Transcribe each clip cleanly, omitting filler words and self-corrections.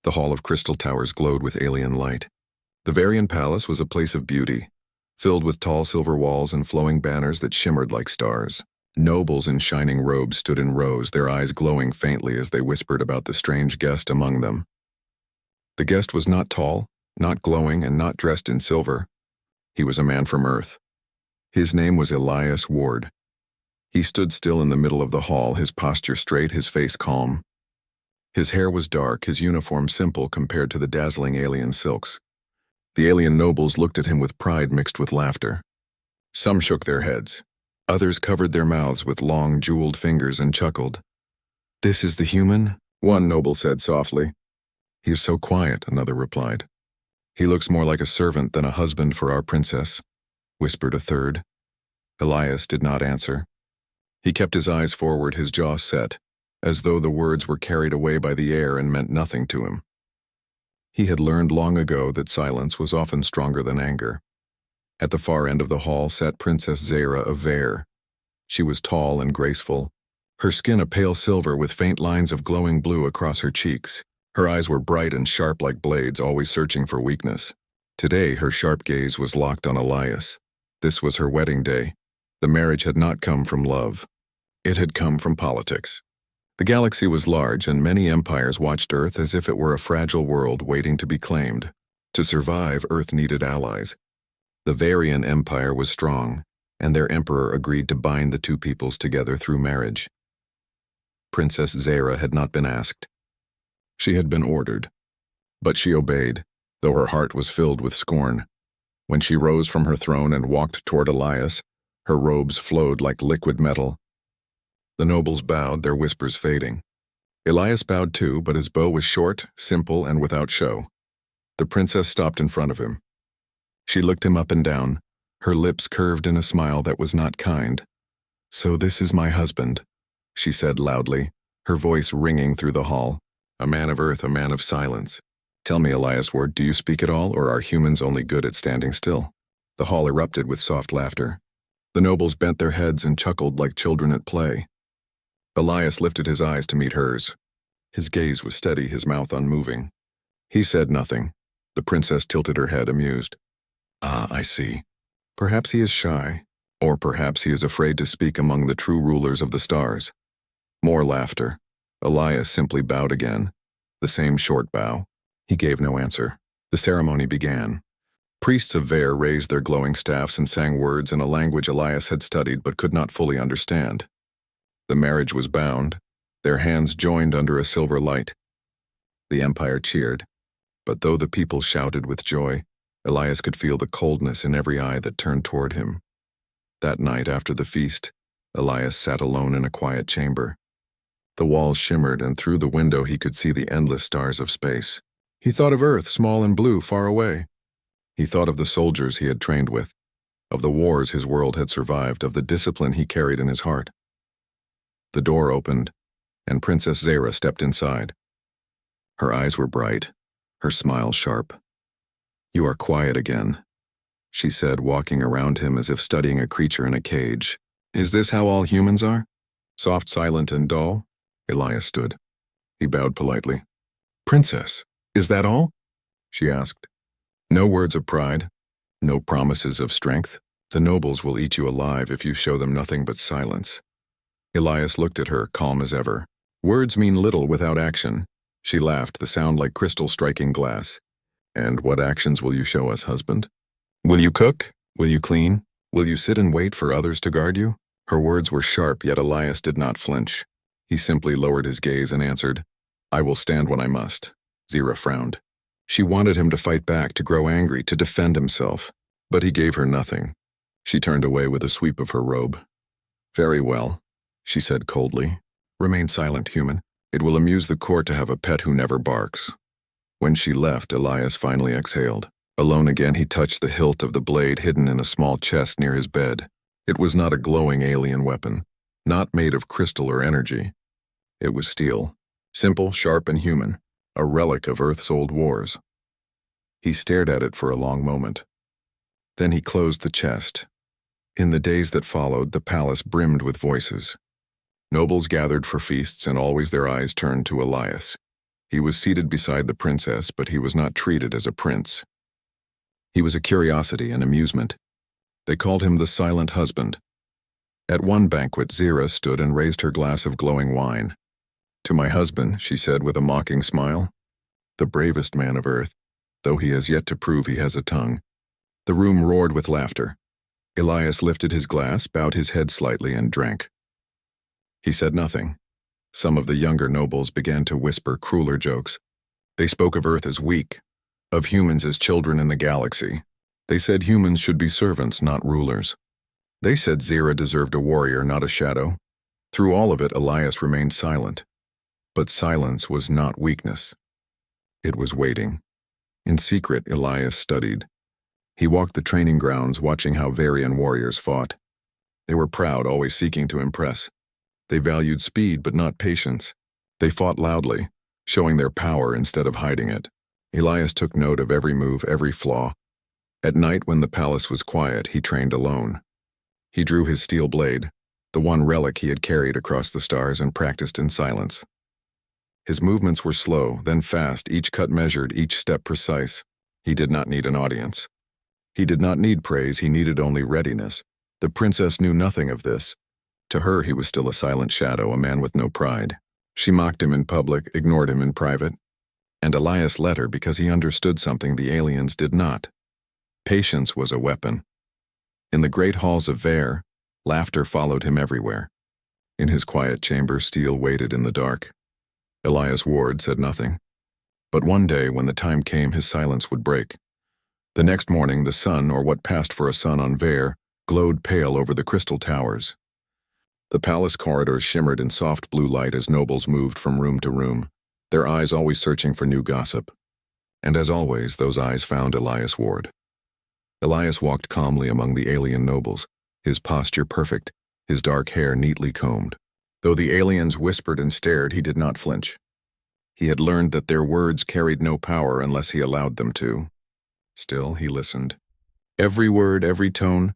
The hall of crystal towers glowed with alien light. The Varian Palace was a place of beauty, filled with tall silver walls and flowing banners that shimmered like stars. Nobles in shining robes stood in rows, their eyes glowing faintly as they whispered about the strange guest among them. The guest was not tall, not glowing, and not dressed in silver. He was a man from Earth. His name was Elias Ward. He stood still in the middle of the hall, his posture straight, his face calm. His hair was dark, his uniform simple compared to the dazzling alien silks. The alien nobles looked at him with pride mixed with laughter. Some shook their heads. Others covered their mouths with long, jeweled fingers and chuckled. "This is the human?" one noble said softly. "He is so quiet," another replied. "He looks more like a servant than a husband for our princess," whispered a third. Elias did not answer. He kept his eyes forward, his jaw set, as though the words were carried away by the air and meant nothing to him. He had learned long ago that silence was often stronger than anger. At the far end of the hall sat Princess Zara of Vair. She was tall and graceful, her skin a pale silver with faint lines of glowing blue across her cheeks. Her eyes were bright and sharp like blades, always searching for weakness. Today, her sharp gaze was locked on Elias. This was her wedding day. The marriage had not come from love. It had come from politics. The galaxy was large, and many empires watched Earth as if it were a fragile world waiting to be claimed. To survive, Earth needed allies. The Varian Empire was strong, and their emperor agreed to bind the two peoples together through marriage. Princess Zara had not been asked. She had been ordered. But she obeyed, though her heart was filled with scorn. When she rose from her throne and walked toward Elias, her robes flowed like liquid metal. The nobles bowed, their whispers fading. Elias bowed too, but his bow was short, simple, and without show. The princess stopped in front of him. She looked him up and down, her lips curved in a smile that was not kind. "So this is my husband," she said loudly, her voice ringing through the hall. "A man of Earth, a man of silence. Tell me, Elias Ward, do you speak at all, or are humans only good at standing still?" The hall erupted with soft laughter. The nobles bent their heads and chuckled like children at play. Elias lifted his eyes to meet hers. His gaze was steady, his mouth unmoving. He said nothing. The princess tilted her head, amused. "Ah, I see. Perhaps he is shy, or perhaps he is afraid to speak among the true rulers of the stars." More laughter. Elias simply bowed again, the same short bow. He gave no answer. The ceremony began. Priests of Vair raised their glowing staffs and sang words in a language Elias had studied but could not fully understand. The marriage was bound, their hands joined under a silver light. The empire cheered, but though the people shouted with joy, Elias could feel the coldness in every eye that turned toward him. That night after the feast, Elias sat alone in a quiet chamber. The walls shimmered, and through the window he could see the endless stars of space. He thought of Earth, small and blue, far away. He thought of the soldiers he had trained with, of the wars his world had survived, of the discipline he carried in his heart. The door opened, and Princess Zara stepped inside. Her eyes were bright, her smile sharp. "You are quiet again," she said, walking around him as if studying a creature in a cage. "Is this how all humans are? Soft, silent, and dull?" Elias stood. He bowed politely. "Princess, is that all?" she asked. "No words of pride, no promises of strength. The nobles will eat you alive if you show them nothing but silence." Elias looked at her, calm as ever. "Words mean little without action." She laughed, the sound like crystal striking glass. "And what actions will you show us, husband? Will you cook? Will you clean? Will you sit and wait for others to guard you?" Her words were sharp, yet Elias did not flinch. He simply lowered his gaze and answered, "I will stand when I must." Zara frowned. She wanted him to fight back, to grow angry, to defend himself. But he gave her nothing. She turned away with a sweep of her robe. "Very well," she said coldly. "Remain silent, human. It will amuse the court to have a pet who never barks." When she left, Elias finally exhaled. Alone again, he touched the hilt of the blade hidden in a small chest near his bed. It was not a glowing alien weapon, not made of crystal or energy. It was steel, simple, sharp, and human, a relic of Earth's old wars. He stared at it for a long moment. Then he closed the chest. In the days that followed, the palace brimmed with voices. Nobles gathered for feasts, and always their eyes turned to Elias. He was seated beside the princess, but he was not treated as a prince. He was a curiosity and amusement. They called him the silent husband. At one banquet, Zira stood and raised her glass of glowing wine. "To my husband," she said with a mocking smile, "the bravest man of earth, though he has yet to prove he has a tongue." The room roared with laughter. Elias lifted his glass, bowed his head slightly, and drank. He said nothing. Some of the younger nobles began to whisper crueler jokes. They spoke of Earth as weak, of humans as children in the galaxy. They said humans should be servants, not rulers. They said Zira deserved a warrior, not a shadow. Through all of it, Elias remained silent. But silence was not weakness. It was waiting. In secret, Elias studied. He walked the training grounds, watching how Varian warriors fought. They were proud, always seeking to impress. They valued speed but not patience. They fought loudly, showing their power instead of hiding it. Elias took note of every move, every flaw. At night, when the palace was quiet, he trained alone. He drew his steel blade, the one relic he had carried across the stars, and practiced in silence. His movements were slow, then fast, each cut measured, each step precise. He did not need an audience. He did not need praise, he needed only readiness. The princess knew nothing of this. To her, he was still a silent shadow, a man with no pride. She mocked him in public, ignored him in private. And Elias let her because he understood something the aliens did not. Patience was a weapon. In the great halls of Vare, laughter followed him everywhere. In his quiet chamber, Steel waited in the dark. Elias Ward said nothing. But one day, when the time came, his silence would break. The next morning, the sun, or what passed for a sun on Vare, glowed pale over the crystal towers. The palace corridors shimmered in soft blue light as nobles moved from room to room, their eyes always searching for new gossip. And as always, those eyes found Elias Ward. Elias walked calmly among the alien nobles, his posture perfect, his dark hair neatly combed. Though the aliens whispered and stared, he did not flinch. He had learned that their words carried no power unless he allowed them to. Still, he listened. Every word, every tone,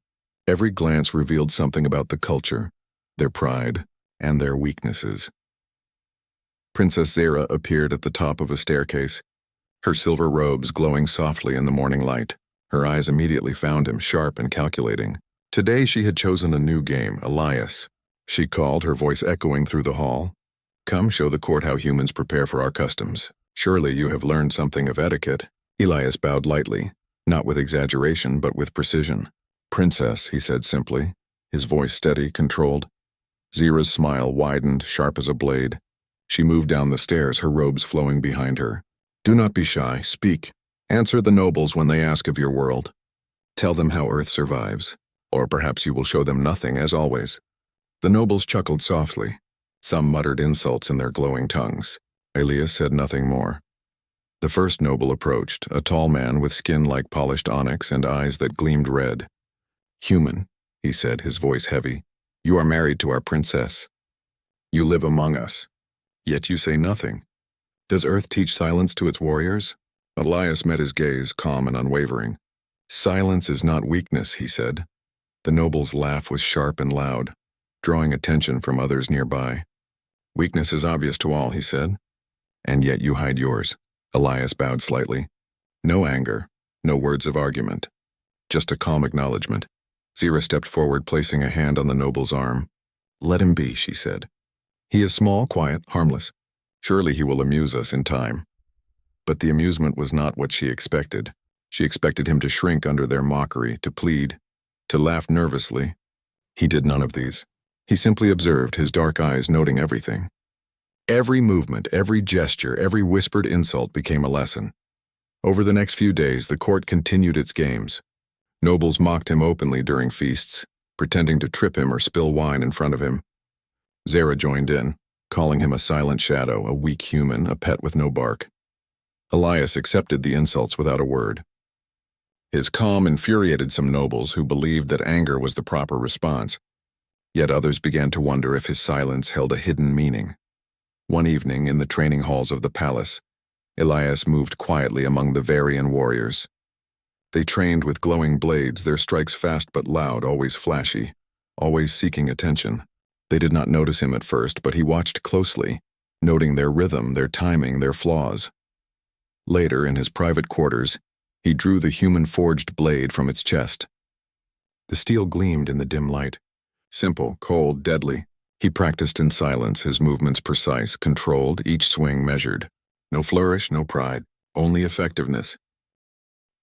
every glance revealed something about the culture, their pride, and their weaknesses. Princess Zira appeared at the top of a staircase, her silver robes glowing softly in the morning light. Her eyes immediately found him, sharp and calculating. Today she had chosen a new game, Elias. She called, her voice echoing through the hall. "Come, show the court how humans prepare for our customs. Surely you have learned something of etiquette." Elias bowed lightly, not with exaggeration, but with precision. "Princess," he said simply, his voice steady, controlled. Zira's smile widened, sharp as a blade. She moved down the stairs, her robes flowing behind her. "Do not be shy, speak. Answer the nobles when they ask of your world. Tell them how Earth survives, or perhaps you will show them nothing, as always." The nobles chuckled softly. Some muttered insults in their glowing tongues. Elias said nothing more. The first noble approached, a tall man with skin like polished onyx and eyes that gleamed red. "Human," he said, his voice heavy, "you are married to our princess. You live among us, yet you say nothing. Does Earth teach silence to its warriors?" Elias met his gaze, calm and unwavering. "Silence is not weakness," he said. The noble's laugh was sharp and loud, drawing attention from others nearby. "Weakness is obvious to all," he said. "And yet you hide yours." Elias bowed slightly. No anger, no words of argument, just a calm acknowledgement. Zira stepped forward, placing a hand on the noble's arm. "Let him be," she said. "He is small, quiet, harmless. Surely he will amuse us in time." But the amusement was not what she expected. She expected him to shrink under their mockery, to plead, to laugh nervously. He did none of these. He simply observed, his dark eyes noting everything. Every movement, every gesture, every whispered insult became a lesson. Over the next few days, the court continued its games. Nobles mocked him openly during feasts, pretending to trip him or spill wine in front of him. Zira joined in, calling him a silent shadow, a weak human, a pet with no bark. Elias accepted the insults without a word. His calm infuriated some nobles who believed that anger was the proper response. Yet others began to wonder if his silence held a hidden meaning. One evening, in the training halls of the palace, Elias moved quietly among the Varian warriors. They trained with glowing blades, their strikes fast but loud, always flashy, always seeking attention. They did not notice him at first, but he watched closely, noting their rhythm, their timing, their flaws. Later, in his private quarters, he drew the human-forged blade from its chest. The steel gleamed in the dim light. Simple, cold, deadly. He practiced in silence, his movements precise, controlled, each swing measured. No flourish, no pride, only effectiveness.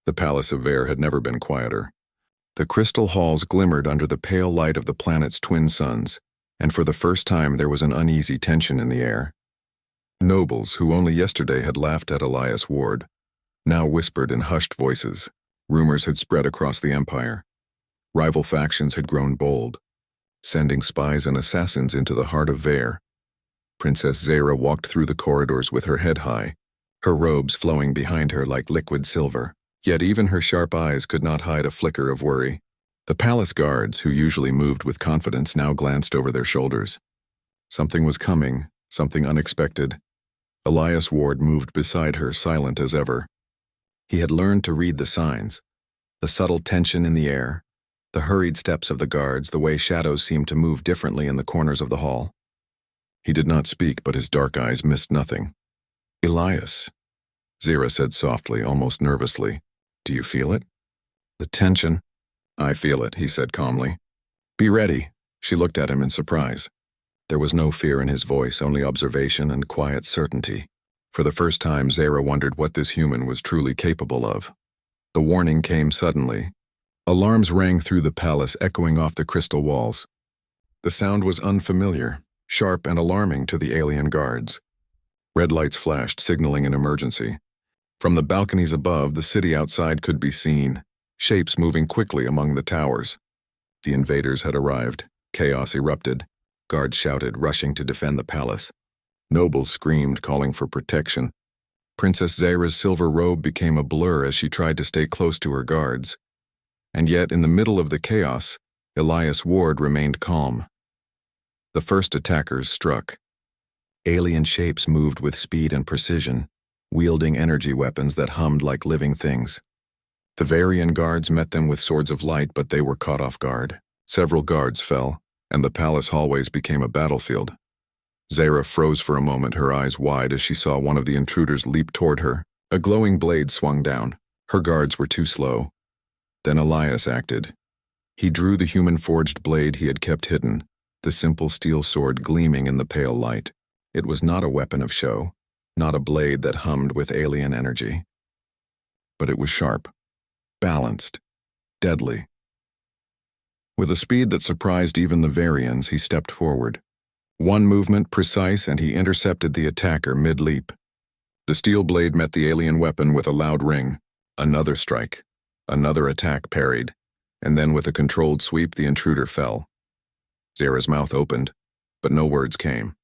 The palace of Vere had never been quieter. The crystal halls glimmered under the pale light of the planet's twin suns, and for the first time there was an uneasy tension in the air. Nobles, who only yesterday had laughed at Elias Ward, now whispered in hushed voices. Rumors had spread across the empire. Rival factions had grown bold, sending spies and assassins into the heart of Vere. Princess Zara walked through the corridors with her head high, her robes flowing behind her like liquid silver. Yet even her sharp eyes could not hide a flicker of worry. The palace guards, who usually moved with confidence, now glanced over their shoulders. Something was coming, something unexpected. Elias Ward moved beside her, silent as ever. He had learned to read the signs, the subtle tension in the air, the hurried steps of the guards, the way shadows seemed to move differently in the corners of the hall. He did not speak, but his dark eyes missed nothing. "Elias," Zara said softly, almost nervously. "Do you feel it? The tension?" "I feel it," he said calmly. "Be ready." She looked at him in surprise. There was no fear in his voice, only observation and quiet certainty. For the first time, Zara wondered what this human was truly capable of. The warning came suddenly. Alarms rang through the palace, echoing off the crystal walls. The sound was unfamiliar, sharp and alarming to the alien guards. Red lights flashed, signaling an emergency. From the balconies above, the city outside could be seen, shapes moving quickly among the towers. The invaders had arrived. Chaos erupted. Guards shouted, rushing to defend the palace. Nobles screamed, calling for protection. Princess Zara's silver robe became a blur as she tried to stay close to her guards. And yet, in the middle of the chaos, Elias Ward remained calm. The first attackers struck. Alien shapes moved with speed and precision, wielding energy weapons that hummed like living things. The Varian guards met them with swords of light, but they were caught off guard. Several guards fell, and the palace hallways became a battlefield. Zara froze for a moment, her eyes wide as she saw one of the intruders leap toward her. A glowing blade swung down. Her guards were too slow. Then Elias acted. He drew the human-forged blade he had kept hidden, the simple steel sword gleaming in the pale light. It was not a weapon of show, not a blade that hummed with alien energy. But it was sharp, balanced, deadly. With a speed that surprised even the Varians, he stepped forward. One movement, precise, and he intercepted the attacker mid-leap. The steel blade met the alien weapon with a loud ring. Another strike. Another attack parried, and then with a controlled sweep the intruder fell. Zara's mouth opened, but no words came.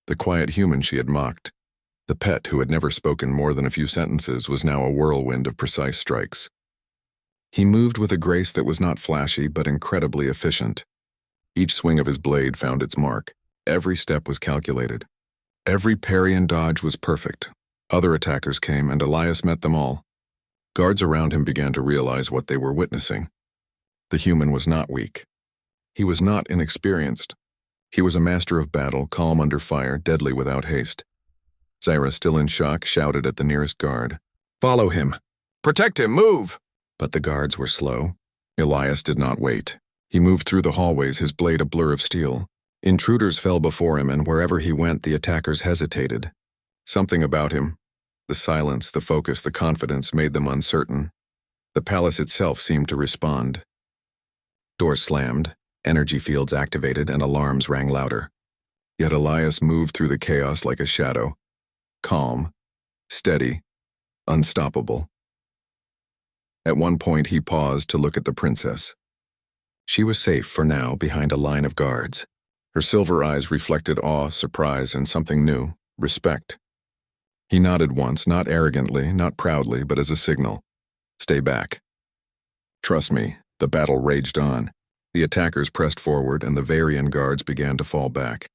The quiet human she had mocked, the pet who had never spoken more than a few sentences, was now a whirlwind of precise strikes. He moved with a grace that was not flashy but incredibly efficient. Each swing of his blade found its mark. Every step was calculated. Every parry and dodge was perfect. Other attackers came, and Elias met them all. Guards around him began to realize what they were witnessing. The human was not weak. He was not inexperienced. He was a master of battle, calm under fire, deadly without haste. Zara, still in shock, shouted at the nearest guard, "Follow him! Protect him! Move!" But the guards were slow. Elias did not wait. He moved through the hallways, his blade a blur of steel. Intruders fell before him, and wherever he went, the attackers hesitated. Something about him, the silence, the focus, the confidence, made them uncertain. The palace itself seemed to respond. Doors slammed, energy fields activated, and alarms rang louder. Yet Elias moved through the chaos like a shadow, calm, steady, unstoppable. At one point he paused to look at the princess. She was safe for now behind a line of guards. Her silver eyes reflected awe, surprise, and something new, respect. He nodded once, not arrogantly, not proudly, but as a signal. "Stay back." Trust me, the battle raged on. The attackers pressed forward, and the Varian guards began to fall back.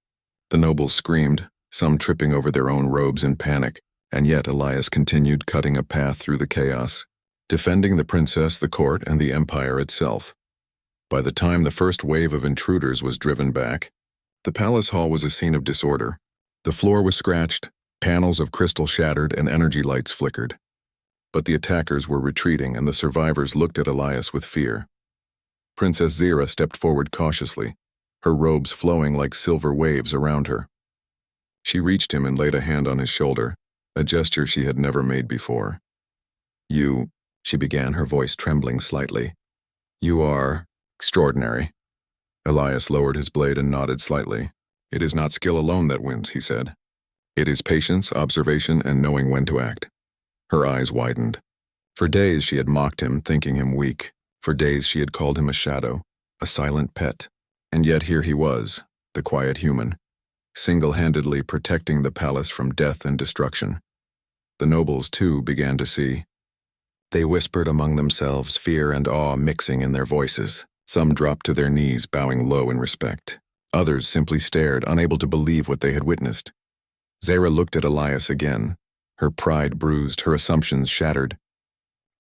The nobles screamed, some tripping over their own robes in panic, and yet Elias continued cutting a path through the chaos, defending the princess, the court, and the empire itself. By the time the first wave of intruders was driven back, the palace hall was a scene of disorder. The floor was scratched, panels of crystal shattered, and energy lights flickered. But the attackers were retreating, and the survivors looked at Elias with fear. Princess Zira stepped forward cautiously, her robes flowing like silver waves around her. She reached him and laid a hand on his shoulder, a gesture she had never made before. "You," she began, her voice trembling slightly. "You are extraordinary." Elias lowered his blade and nodded slightly. "It is not skill alone that wins," he said. "It is patience, observation, and knowing when to act." Her eyes widened. For days she had mocked him, thinking him weak. For days she had called him a shadow, a silent pet. And yet here he was, the quiet human, single-handedly protecting the palace from death and destruction. The nobles, too, began to see. They whispered among themselves, fear and awe mixing in their voices. Some dropped to their knees, bowing low in respect. Others simply stared, unable to believe what they had witnessed. Zara looked at Elias again, her pride bruised, her assumptions shattered.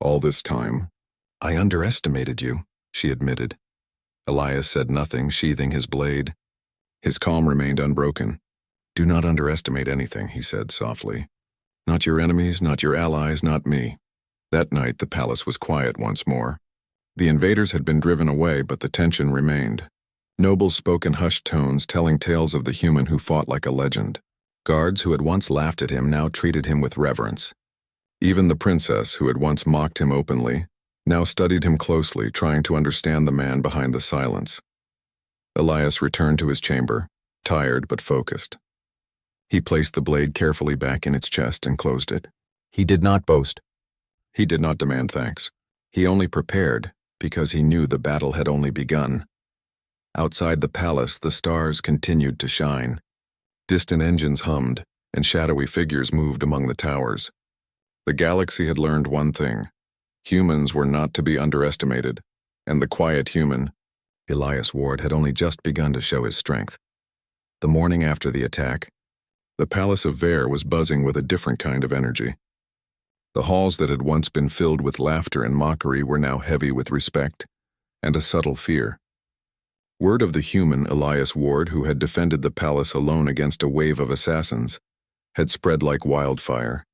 "All this time, I underestimated you," she admitted. Elias said nothing, sheathing his blade. His calm remained unbroken. "Do not underestimate anything," he said softly. "Not your enemies, not your allies, not me." That night the palace was quiet once more. The invaders had been driven away, but the tension remained. Nobles spoke in hushed tones, telling tales of the human who fought like a legend. Guards who had once laughed at him now treated him with reverence. Even the princess, who had once mocked him openly, now studied him closely, trying to understand the man behind the silence. Elias returned to his chamber, tired but focused. He placed the blade carefully back in its chest and closed it. He did not boast. He did not demand thanks. He only prepared, because he knew the battle had only begun. Outside the palace, the stars continued to shine. Distant engines hummed, and shadowy figures moved among the towers. The galaxy had learned one thing. Humans were not to be underestimated, and the quiet human, Elias Ward, had only just begun to show his strength. The morning after the attack, the Palace of Vere was buzzing with a different kind of energy. The halls that had once been filled with laughter and mockery were now heavy with respect and a subtle fear. Word of the human Elias Ward, who had defended the palace alone against a wave of assassins, had spread like wildfire.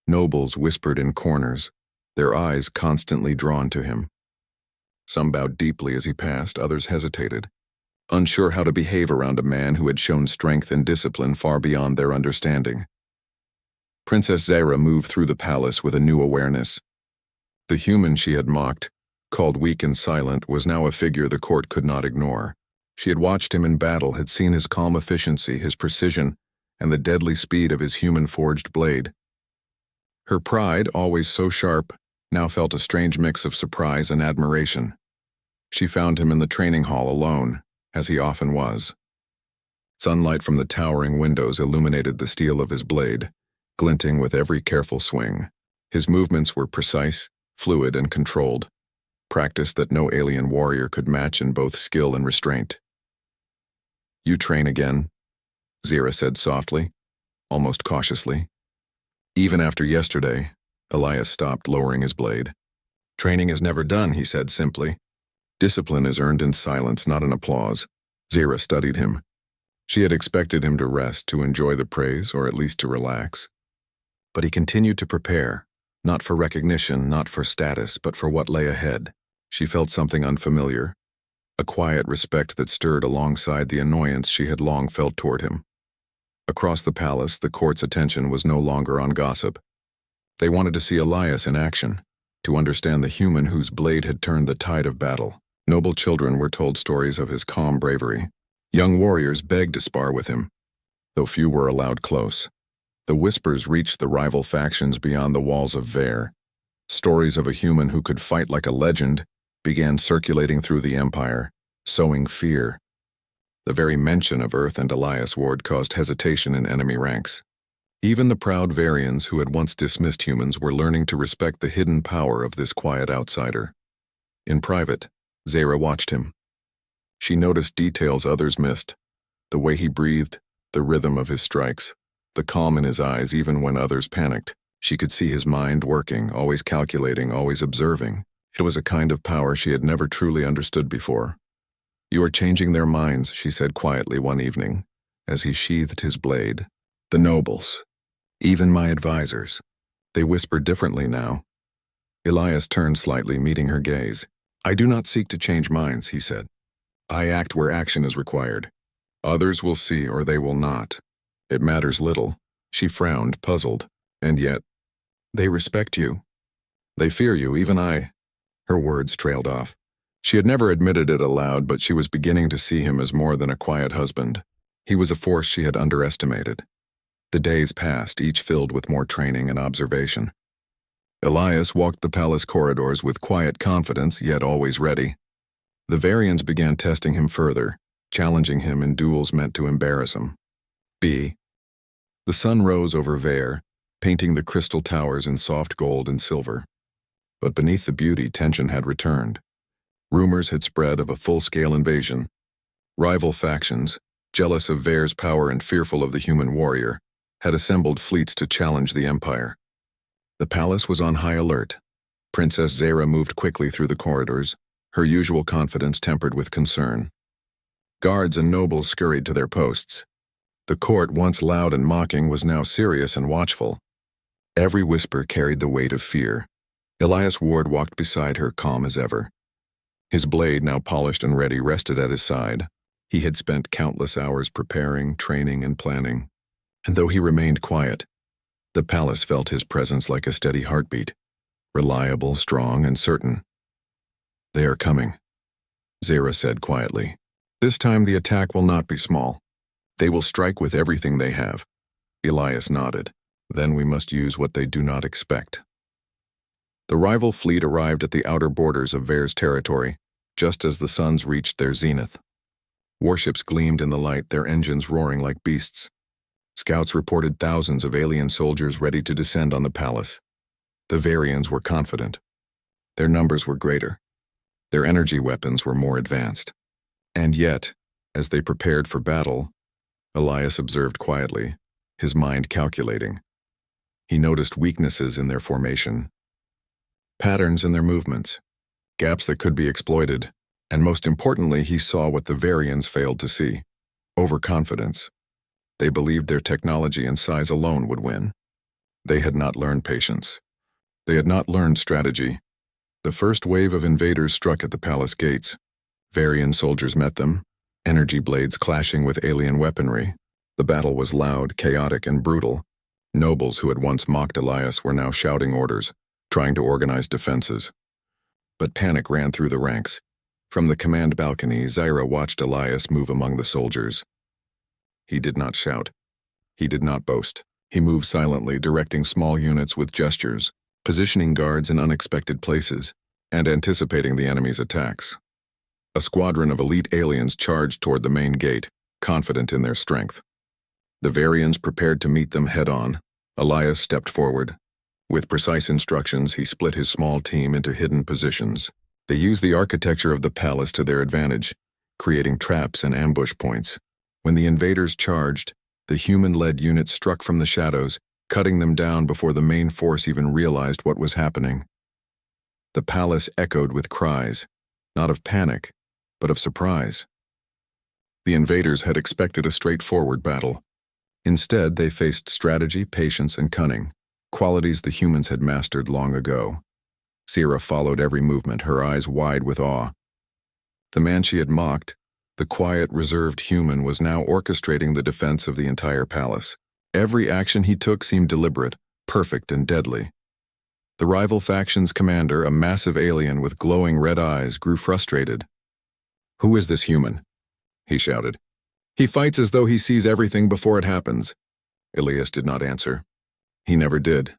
Nobles whispered in corners, their eyes constantly drawn to him. Some bowed deeply as he passed, others hesitated, unsure how to behave around a man who had shown strength and discipline far beyond their understanding. Princess Zara moved through the palace with a new awareness. The human she had mocked, called weak and silent, was now a figure the court could not ignore. She had watched him in battle, had seen his calm efficiency, his precision, and the deadly speed of his human-forged blade. Her pride, always so sharp, now felt a strange mix of surprise and admiration. She found him in the training hall alone, as he often was. Sunlight from the towering windows illuminated the steel of his blade, glinting with every careful swing. His movements were precise, fluid, and controlled, practice that no alien warrior could match in both skill and restraint. "You train again," Zira said softly, almost cautiously. Even after yesterday, Elias stopped, lowering his blade. "Training is never done," he said simply. "Discipline is earned in silence, not in applause." Zira studied him. She had expected him to rest, to enjoy the praise, or at least to relax. But he continued to prepare, not for recognition, not for status, but for what lay ahead. She felt something unfamiliar, a quiet respect that stirred alongside the annoyance she had long felt toward him. Across the palace, the court's attention was no longer on gossip. They wanted to see Elias in action, to understand the human whose blade had turned the tide of battle. Noble children were told stories of his calm bravery. Young warriors begged to spar with him, though few were allowed close. The whispers reached the rival factions beyond the walls of Vere. Stories of a human who could fight like a legend began circulating through the empire, sowing fear. The very mention of Earth and Elias Ward caused hesitation in enemy ranks. Even the proud Varians who had once dismissed humans were learning to respect the hidden power of this quiet outsider. In private, Zara watched him. She noticed details others missed, the way he breathed, the rhythm of his strikes, the calm in his eyes even when others panicked. She could see his mind working, always calculating, always observing. It was a kind of power she had never truly understood before. "You are changing their minds," she said quietly one evening. as he sheathed his blade. The nobles, even my advisors, they whispered differently now. Elias turned slightly, meeting her gaze. I do not seek to change minds, he said. I act where action is required. Others will see or they will not. It matters little. She frowned, puzzled. And yet, they respect you. They fear you, even I. Her words trailed off. She had never admitted it aloud, but she was beginning to see him as more than a quiet husband. He was a force she had underestimated. The days passed, each filled with more training and observation. Elias walked the palace corridors with quiet confidence, yet always ready. The Varians began testing him further, challenging him in duels meant to embarrass him. B. The sun rose over Vare, painting the crystal towers in soft gold and silver. But beneath the beauty, tension had returned. Rumors had spread of a full-scale invasion. Rival factions, jealous of Vare's power and fearful of the human warrior, had assembled fleets to challenge the empire. The palace was on high alert. Princess Zara moved quickly through the corridors, her usual confidence tempered with concern. Guards and nobles scurried to their posts. The court, once loud and mocking, was now serious and watchful. Every whisper carried the weight of fear. Elias Ward walked beside her, calm as ever. His blade, now polished and ready, rested at his side. He had spent countless hours preparing, training, and planning. And though he remained quiet, the palace felt his presence like a steady heartbeat, reliable, strong, and certain. They are coming, Zara said quietly. This time the attack will not be small. They will strike with everything they have. Elias nodded. Then we must use what they do not expect. The rival fleet arrived at the outer borders of Vare's territory, just as the suns reached their zenith. Warships gleamed in the light, their engines roaring like beasts. Scouts reported thousands of alien soldiers ready to descend on the palace. The Varians were confident. Their numbers were greater. Their energy weapons were more advanced. And yet, as they prepared for battle, Elias observed quietly, his mind calculating. He noticed weaknesses in their formation, patterns in their movements, gaps that could be exploited, and most importantly, he saw what the Varians failed to see: overconfidence. They believed their technology and size alone would win. They had not learned patience. They had not learned strategy. The first wave of invaders struck at the palace gates. Varian soldiers met them, energy blades clashing with alien weaponry. The battle was loud, chaotic, and brutal. Nobles who had once mocked Elias were now shouting orders, trying to organize defenses. But panic ran through the ranks. From the command balcony, Zara watched Elias move among the soldiers. He did not shout. He did not boast. He moved silently, directing small units with gestures, positioning guards in unexpected places, and anticipating the enemy's attacks. A squadron of elite aliens charged toward the main gate, confident in their strength. The Varians prepared to meet them head-on. Elias stepped forward. With precise instructions, he split his small team into hidden positions. They used the architecture of the palace to their advantage, creating traps and ambush points. When the invaders charged, the human-led units struck from the shadows, cutting them down before the main force even realized what was happening. The palace echoed with cries, not of panic, but of surprise. The invaders had expected a straightforward battle. Instead, they faced strategy, patience, and cunning, qualities the humans had mastered long ago. Zara followed every movement, her eyes wide with awe. The man she had mocked, the quiet, reserved human, was now orchestrating the defense of the entire palace. Every action he took seemed deliberate, perfect, and deadly. The rival faction's commander, a massive alien with glowing red eyes, grew frustrated. "Who is this human?" he shouted. "He fights as though he sees everything before it happens." Elias did not answer. He never did.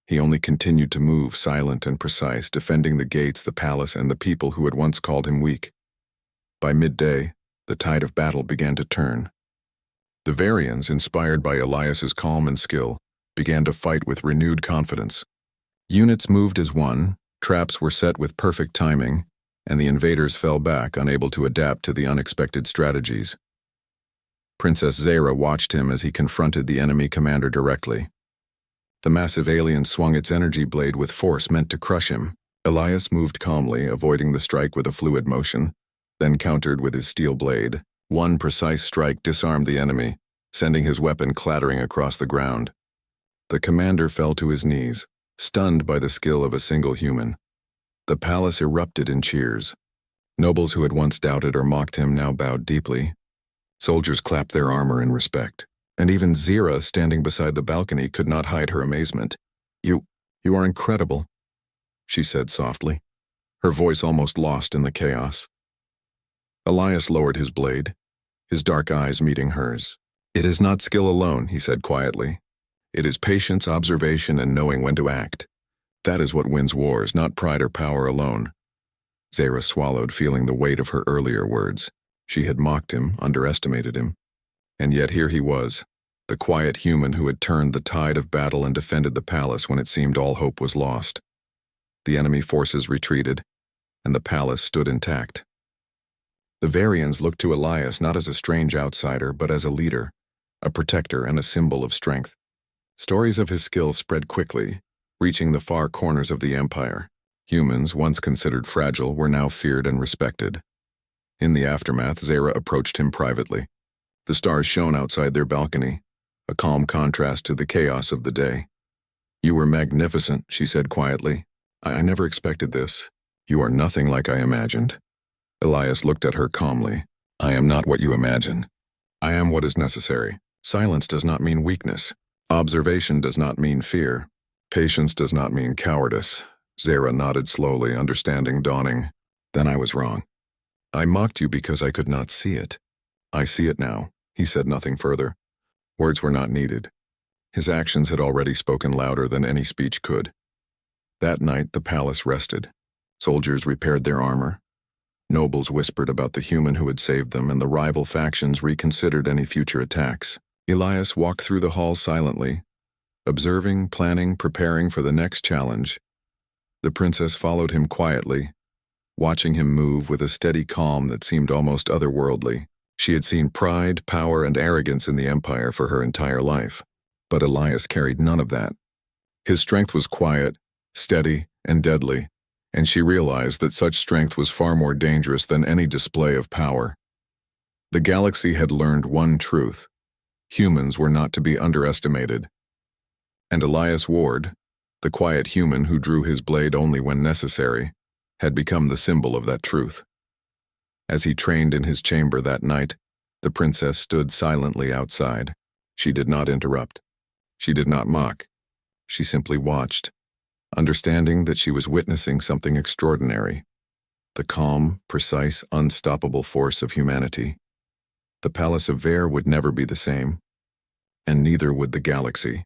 He only continued to move, silent and precise, defending the gates, the palace, and the people who had once called him weak. By midday, the tide of battle began to turn. The Varians, inspired by Elias's calm and skill, began to fight with renewed confidence. Units moved as one, traps were set with perfect timing, and the invaders fell back, unable to adapt to the unexpected strategies. Princess Zara watched him as he confronted the enemy commander directly. The massive alien swung its energy blade with force meant to crush him. Elias moved calmly, avoiding the strike with a fluid motion, then countered with his steel blade. One precise strike disarmed the enemy, sending his weapon clattering across the ground. The commander fell to his knees, stunned by the skill of a single human. The palace erupted in cheers. Nobles who had once doubted or mocked him now bowed deeply. Soldiers clapped their armor in respect, and even Zira, standing beside the balcony, could not hide her amazement. You are incredible," she said softly, her voice almost lost in the chaos. Elias lowered his blade, his dark eyes meeting hers. "It is not skill alone," he said quietly. "It is patience, observation, and knowing when to act. That is what wins wars, not pride or power alone." Zara swallowed, feeling the weight of her earlier words. She had mocked him, underestimated him. And yet here he was, the quiet human who had turned the tide of battle and defended the palace when it seemed all hope was lost. The enemy forces retreated, and the palace stood intact. The Varians looked to Elias not as a strange outsider, but as a leader, a protector, and a symbol of strength. Stories of his skill spread quickly, reaching the far corners of the empire. Humans, once considered fragile, were now feared and respected. In the aftermath, Zara approached him privately. The stars shone outside their balcony, a calm contrast to the chaos of the day. "You were magnificent," she said quietly. I never expected this. You are nothing like I imagined." Elias looked at her calmly. "I am not what you imagine. I am what is necessary. Silence does not mean weakness. Observation does not mean fear. Patience does not mean cowardice." Zara nodded slowly, understanding dawning. "Then I was wrong. I mocked you because I could not see it. I see it now." He said nothing further. Words were not needed. His actions had already spoken louder than any speech could. That night the palace rested. Soldiers repaired their armor. Nobles whispered about the human who had saved them, and the rival factions reconsidered any future attacks. Elias walked through the hall silently, observing, planning, preparing for the next challenge. The princess followed him quietly, watching him move with a steady calm that seemed almost otherworldly. She had seen pride, power, and arrogance in the empire for her entire life, but Elias carried none of that. His strength was quiet, steady, and deadly, and she realized that such strength was far more dangerous than any display of power. The galaxy had learned one truth: humans were not to be underestimated. And Elias Ward, the quiet human who drew his blade only when necessary, had become the symbol of that truth. As he trained in his chamber that night, the princess stood silently outside. She did not interrupt. She did not mock. She simply watched, understanding that she was witnessing something extraordinary. The calm, precise, unstoppable force of humanity. The Palace of Vere would never be the same, and neither would the galaxy.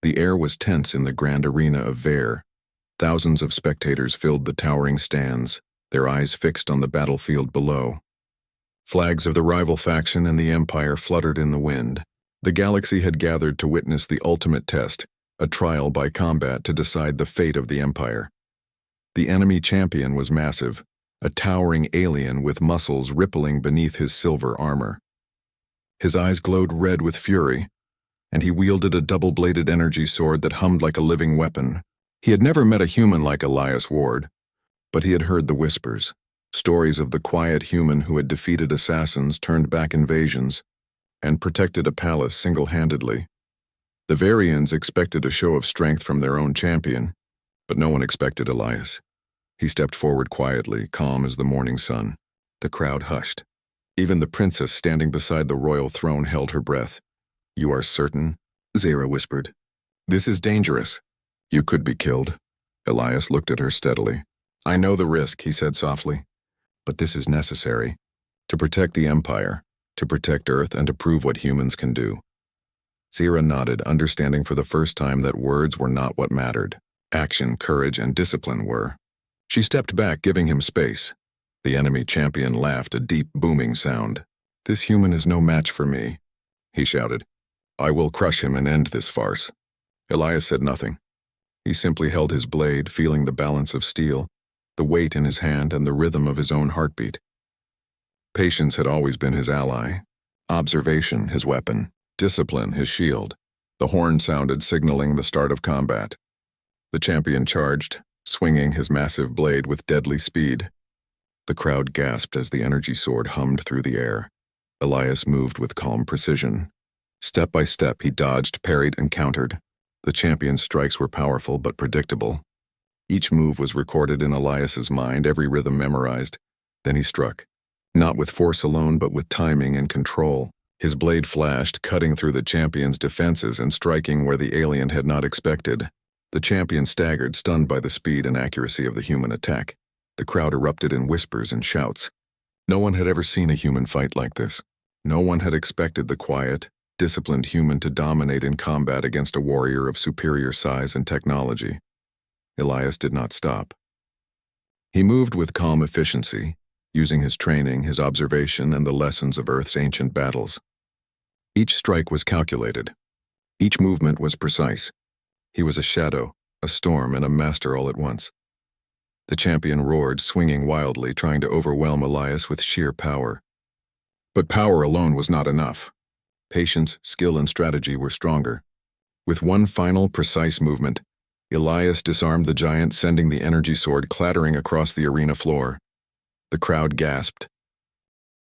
The air was tense in the grand arena of Vere. Thousands of spectators filled the towering stands, their eyes fixed on the battlefield below. Flags of the rival faction and the Empire fluttered in the wind. The galaxy had gathered to witness the ultimate test, a trial by combat to decide the fate of the Empire. The enemy champion was massive, a towering alien with muscles rippling beneath his silver armor. His eyes glowed red with fury, and he wielded a double-bladed energy sword that hummed like a living weapon. He had never met a human like Elias Ward, but he had heard the whispers, stories of the quiet human who had defeated assassins, turned back invasions, and protected a palace single-handedly. The Varians expected a show of strength from their own champion, but no one expected Elias. He stepped forward quietly, calm as the morning sun. The crowd hushed. Even the princess standing beside the royal throne held her breath. "You are certain?" Zara whispered. "This is dangerous. You could be killed." Elias looked at her steadily. "I know the risk," he said softly, "but this is necessary. To protect the Empire, to protect Earth, and to prove what humans can do." Zira nodded, understanding for the first time that words were not what mattered. Action, courage, and discipline were. She stepped back, giving him space. The enemy champion laughed, a deep, booming sound. "This human is no match for me," he shouted. "I will crush him and end this farce." Elias said nothing. He simply held his blade, feeling the balance of steel, the weight in his hand, and the rhythm of his own heartbeat. Patience had always been his ally, observation his weapon, discipline his shield. The horn sounded, signaling the start of combat. The champion charged, swinging his massive blade with deadly speed. The crowd gasped as the energy sword hummed through the air. Elias moved with calm precision, Step by step, he dodged, parried, and countered. The champion's strikes were powerful but predictable. Each move was recorded in Elias's mind, every rhythm memorized. Then he struck. Not with force alone, but with timing and control. His blade flashed, cutting through the champion's defenses and striking where the alien had not expected. The champion staggered, stunned by the speed and accuracy of the human attack. The crowd erupted in whispers and shouts. No one had ever seen a human fight like this. No one had expected the quiet, disciplined human to dominate in combat against a warrior of superior size and technology. Elias did not stop. He moved with calm efficiency, using his training, his observation, and the lessons of Earth's ancient battles. Each strike was calculated. Each movement was precise. He was a shadow, a storm, and a master all at once. The champion roared, swinging wildly, trying to overwhelm Elias with sheer power. But power alone was not enough. Patience, skill, and strategy were stronger. With one final, precise movement, Elias disarmed the giant, sending the energy sword clattering across the arena floor. The crowd gasped,